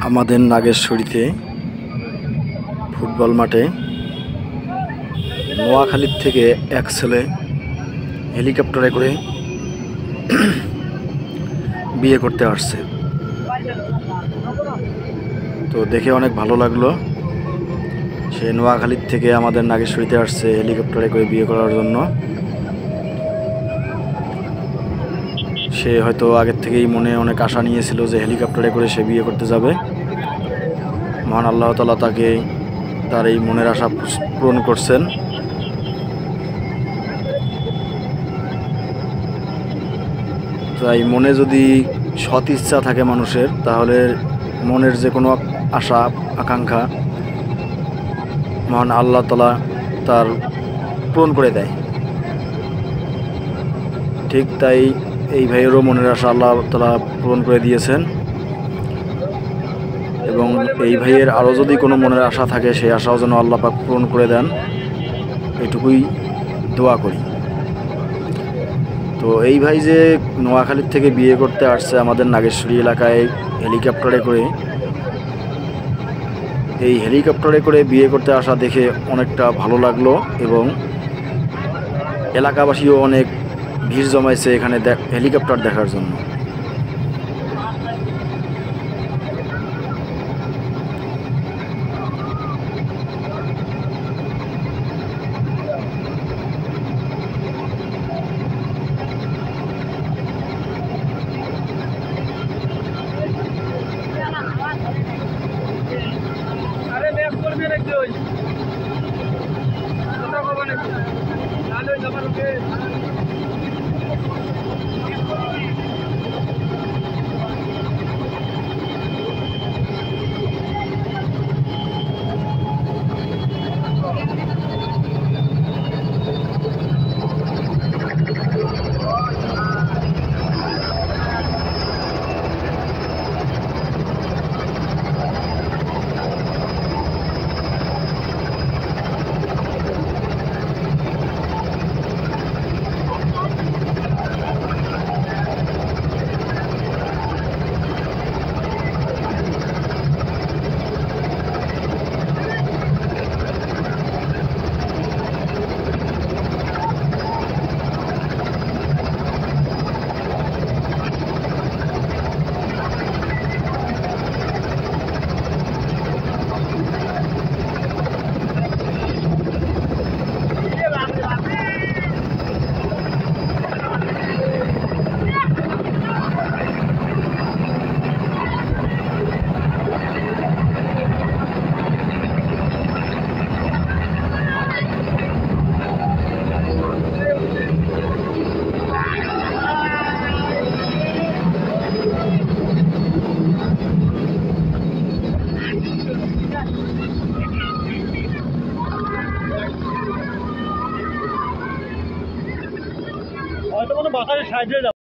আমাদের নাগেশ্বরীতে ফুটবল মাঠে নোয়াখালীর থেকে এক ছেলে হেলিকপ্টারে করে বিয়ে করতে আসছে। তো দেখে অনেক ভালো লাগলো। সে নোয়াখালীর থেকে আমাদের নাগেশ্বরীতে আসছে হেলিকপ্টারে করে বিয়ে করার জন্য। সে হয়তো আগের থেকেই মনে অনেক আশা নিয়েছিল যে হেলিকপ্টারে করে সে বিয়ে করতে যাবে। মহান আল্লাহ তাআলা তাকে তার এই মনের আশা পূরণ করছেন। তাই মনে যদি সৎ ইচ্ছা থাকে মানুষের, তাহলে মনের যে কোনো আশা আকাঙ্ক্ষা মহান আল্লাহ তাআলা তার পূরণ করে দেয়। ঠিক তাই এই ভাইয়েরও মনের আশা আল্লাহ তাআলা পূরণ করে দিয়েছেন। এবং এই ভাইয়ের আরও যদি কোনো মনের আশা থাকে, সেই আশাও যেন আল্লাহ পাক পূরণ করে দেন, এটুকুই দোয়া করি। তো এই ভাই যে নোয়াখালীর থেকে বিয়ে করতে আসছে আমাদের নাগেশ্বরী এলাকায় হেলিকপ্টারে করে, এই হেলিকপ্টারে করে বিয়ে করতে আসা দেখে অনেকটা ভালো লাগলো এবং এলাকাবাসীও অনেক ভিড় জমাইছে এখানে হেলিকপ্টার দেখার জন্য। হয়তো কোনো বাসায় সাইডে